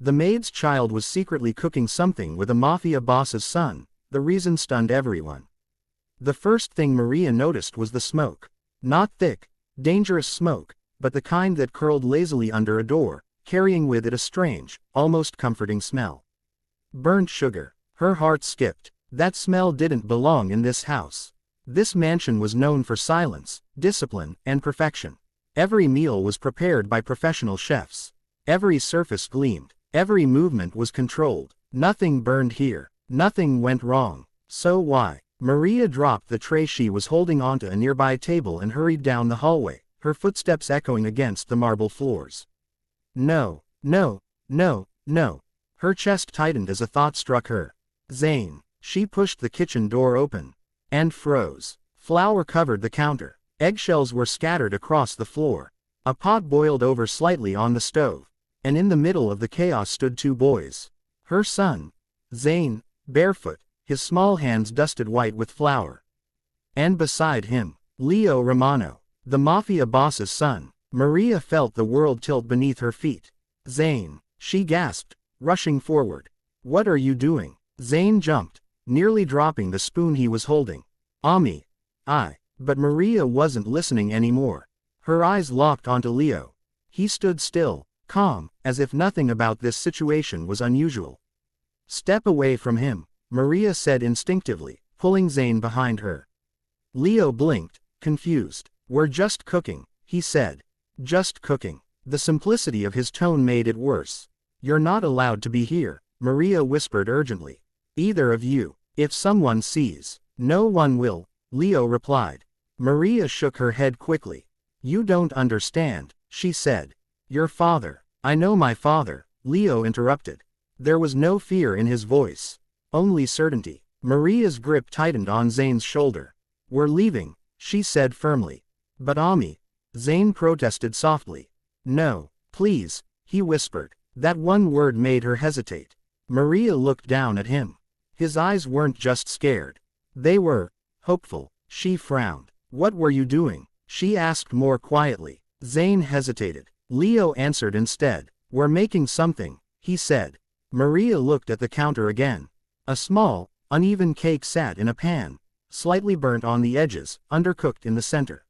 The maid's child was secretly cooking something with a mafia boss's son. The reason stunned everyone. The first thing Maria noticed was the smoke. Not thick, dangerous smoke, but the kind that curled lazily under a door, carrying with it a strange, almost comforting smell. Burnt sugar. Her heart skipped. That smell didn't belong in this house. This mansion was known for silence, discipline, and perfection. Every meal was prepared by professional chefs. Every surface gleamed. Every movement was controlled. Nothing burned here. Nothing went wrong. So why? Maria dropped the tray she was holding onto a nearby table and hurried down the hallway, her footsteps echoing against the marble floors. No, no, no, no. Her chest tightened as a thought struck her. Zane. She pushed the kitchen door open. And froze. Flour covered the counter. Eggshells were scattered across the floor. A pot boiled over slightly on the stove. And in the middle of the chaos stood two boys. Her son. Zane, barefoot, his small hands dusted white with flour. And beside him, Leo Romano, the mafia boss's son. Maria felt the world tilt beneath her feet. Zane, she gasped, rushing forward. What are you doing? Zane jumped, nearly dropping the spoon he was holding. Ami. But Maria wasn't listening anymore. Her eyes locked onto Leo. He stood still, calm, as if nothing about this situation was unusual. Step away from him, Maria said instinctively, pulling Zane behind her. Leo blinked, confused. We're just cooking, he said. Just cooking. The simplicity of his tone made it worse. You're not allowed to be here, Maria whispered urgently. Either of you. If someone sees. No one will, Leo replied. Maria shook her head quickly. You don't understand, she said. Your father. I know my father, Leo interrupted. There was no fear in his voice. Only certainty. Maria's grip tightened on Zane's shoulder. We're leaving, she said firmly. But Ami. Zane protested softly. No, please, he whispered. That one word made her hesitate. Maria looked down at him. His eyes weren't just scared. They were hopeful. She frowned. What were you doing? She asked more quietly. Zane hesitated. Leo answered instead. We're making something, he said. Maria looked at the counter again. A small, uneven cake sat in a pan, slightly burnt on the edges, undercooked in the center.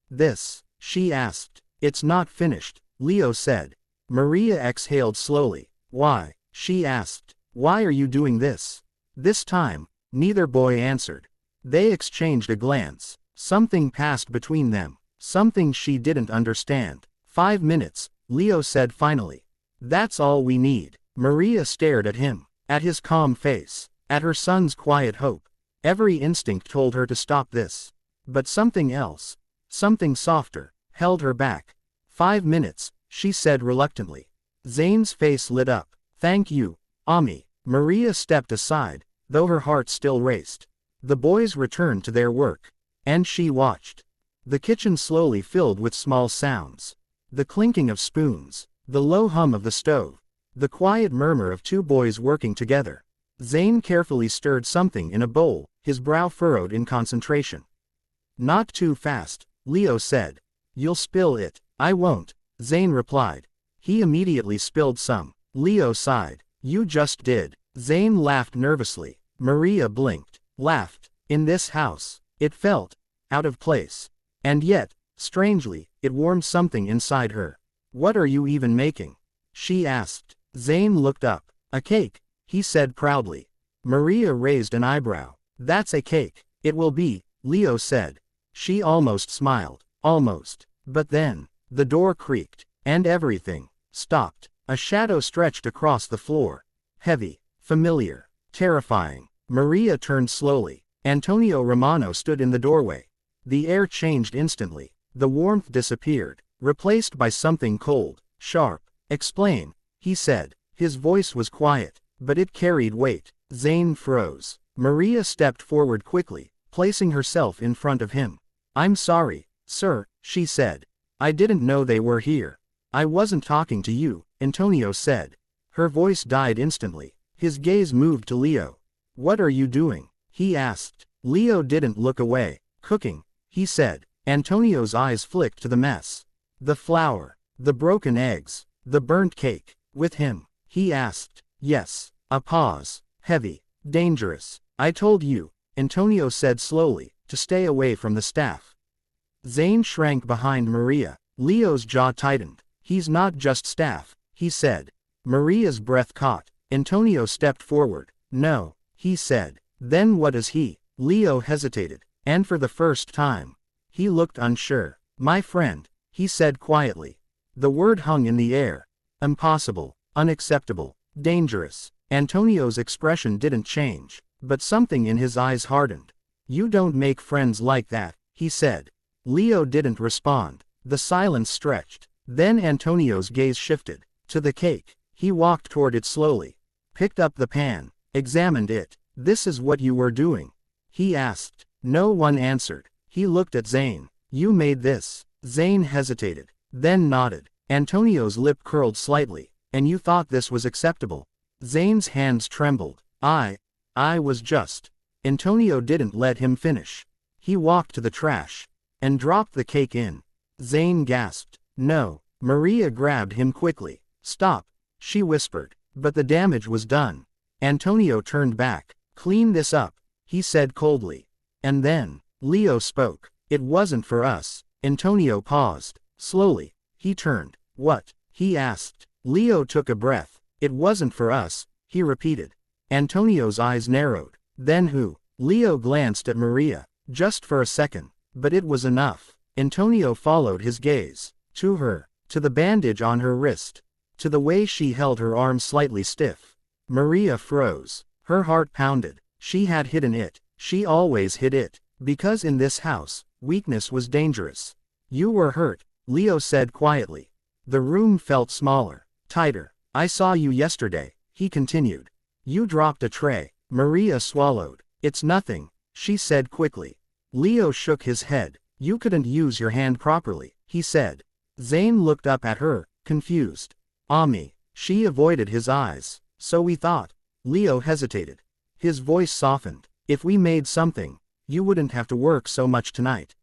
This, she asked. It's not finished, Leo said. Maria exhaled slowly. Why? She asked. Why are you doing this? This time, neither boy answered. They exchanged a glance. Something passed between them. Something she didn't understand. 5 minutes, Leo said finally. That's all we need. Maria stared at him, at his calm face, at her son's quiet hope. Every instinct told her to stop this. But something else, something softer, held her back. 5 minutes, she said reluctantly. Zane's face lit up. Thank you, Ami. Maria stepped aside, though her heart still raced. The boys returned to their work. And she watched. The kitchen slowly filled with small sounds. The clinking of spoons, the low hum of the stove, the quiet murmur of two boys working together. Zane carefully stirred something in a bowl, his brow furrowed in concentration. Not too fast, Leo said. You'll spill it. I won't, Zane replied. He immediately spilled some. Leo sighed. You just did. Zane laughed nervously. Maria blinked, laughed. In this house, it felt out of place. And yet, strangely, it warmed something inside her. What are you even making? She asked. Zane looked up. A cake, he said proudly. Maria raised an eyebrow. That's a cake. It will be, Leo said. She almost smiled. Almost. But then, the door creaked, and everything stopped. A shadow stretched across the floor. Heavy, familiar, terrifying. Maria turned slowly. Antonio Romano stood in the doorway. The air changed instantly. The warmth disappeared, replaced by something cold, sharp. Explain, he said. His voice was quiet, but it carried weight. Zane froze. Maria stepped forward quickly, placing herself in front of him. I'm sorry, sir, she said. I didn't know they were here. I wasn't talking to you, Antonio said. Her voice died instantly. His gaze moved to Leo. What are you doing? He asked. Leo didn't look away. Cooking, he said. Antonio's eyes flicked to the mess. The flour, the broken eggs, the burnt cake. With him, he asked. Yes. A pause. Heavy. Dangerous. I told you, Antonio said slowly, to stay away from the staff. Zane shrank behind Maria. Leo's jaw tightened. He's not just staff, he said. Maria's breath caught. Antonio stepped forward. No, he said. Then what is he? Leo hesitated, and for the first time, he looked unsure. My friend, he said quietly. The word hung in the air. Impossible, unacceptable, dangerous. Antonio's expression didn't change, but something in his eyes hardened. You don't make friends like that, he said. Leo didn't respond. The silence stretched. Then Antonio's gaze shifted to the cake. He walked toward it slowly, picked up the pan, examined it. This is what you were doing? He asked. No one answered. He looked at Zane. You made this. Zane hesitated, then nodded. Antonio's lip curled slightly. And you thought this was acceptable? Zane's hands trembled. I was just. Antonio didn't let him finish. He walked to the trash and dropped the cake in. Zane gasped. No. Maria grabbed him quickly. Stop, she whispered. But the damage was done. Antonio turned back. Clean this up, he said coldly. And then, Leo spoke. It wasn't for us. Antonio paused. Slowly, he turned. What? He asked. Leo took a breath. It wasn't for us, he repeated. Antonio's eyes narrowed. Then who? Leo glanced at Maria. Just for a second. But it was enough. Antonio followed his gaze. To her. To the bandage on her wrist. To the way she held her arms slightly stiff. Maria froze. Her heart pounded. She had hidden it. She always hid it. Because in this house, weakness was dangerous. You were hurt, Leo said quietly. The room felt smaller, tighter. I saw you yesterday, he continued. You dropped a tray. Maria swallowed. It's nothing, she said quickly. Leo shook his head. You couldn't use your hand properly, he said. Zane looked up at her, confused. Ami. She avoided his eyes. So we thought. Leo hesitated. His voice softened. If we made something, you wouldn't have to work so much tonight.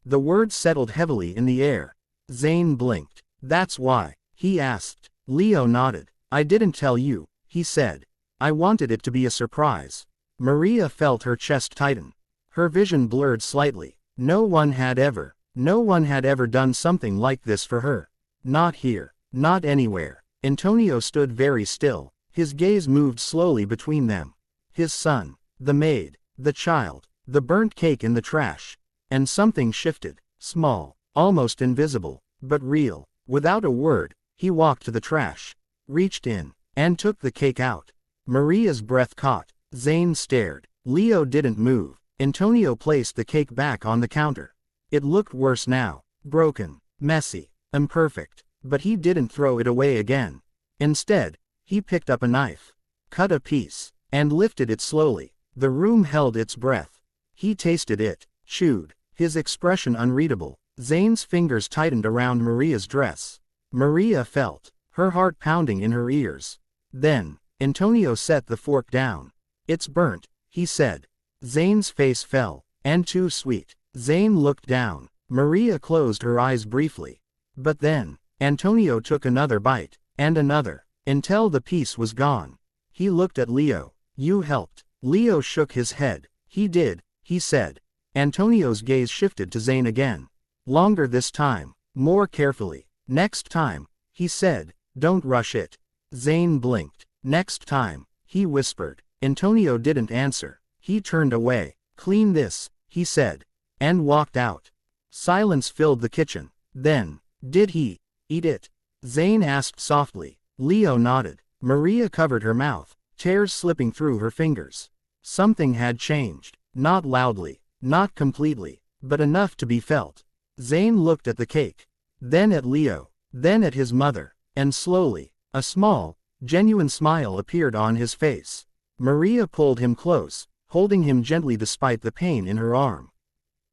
The words settled heavily in the air. Zane blinked. That's why, he asked. Leo nodded. I didn't tell you, he said. I wanted it to be a surprise. Maria felt her chest tighten. Her vision blurred slightly. No one had ever done something like this for her. Not here, not anywhere. Antonio stood very still. His gaze moved slowly between them. His son, the maid, the child, the burnt cake in the trash. And something shifted, small, almost invisible, but real. Without a word, he walked to the trash, reached in, and took the cake out. Maria's breath caught. Zane stared. Leo didn't move. Antonio placed the cake back on the counter. It looked worse now. Broken, messy, imperfect. But he didn't throw it away again. Instead, he picked up a knife, cut a piece, and lifted it slowly. The room held its breath. He tasted it, chewed, his expression unreadable. Zane's fingers tightened around Maria's dress. Maria felt, her heart pounding in her ears. Then, Antonio set the fork down. It's burnt, he said. Zane's face fell. And too sweet. Zane looked down. Maria closed her eyes briefly. But then, Antonio took another bite, and another, until the piece was gone. He looked at Leo. You helped. Leo shook his head. He did, he said. Antonio's gaze shifted to Zane again. Longer this time, more carefully. Next time, he said, don't rush it. Zane blinked. Next time, he whispered. Antonio didn't answer. He turned away. Clean this, he said, and walked out. Silence filled the kitchen. Then, did he eat it? Zane asked softly. Leo nodded. Maria covered her mouth, tears slipping through her fingers. Something had changed. Not loudly, not completely, but enough to be felt. Zane looked at the cake, then at Leo, then at his mother, and slowly, a small, genuine smile appeared on his face. Maria pulled him close, holding him gently despite the pain in her arm.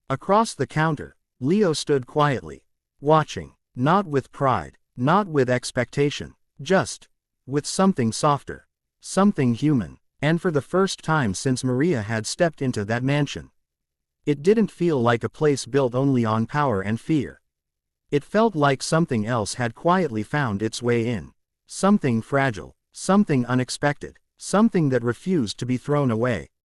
Across the counter, Leo stood quietly, watching, not with pride, not with expectation, just with something softer, something human, and for the first time since Maria had stepped into that mansion. It didn't feel like a place built only on power and fear. It felt like something else had quietly found its way in. Something fragile, Something unexpected. Something that refused to be thrown away.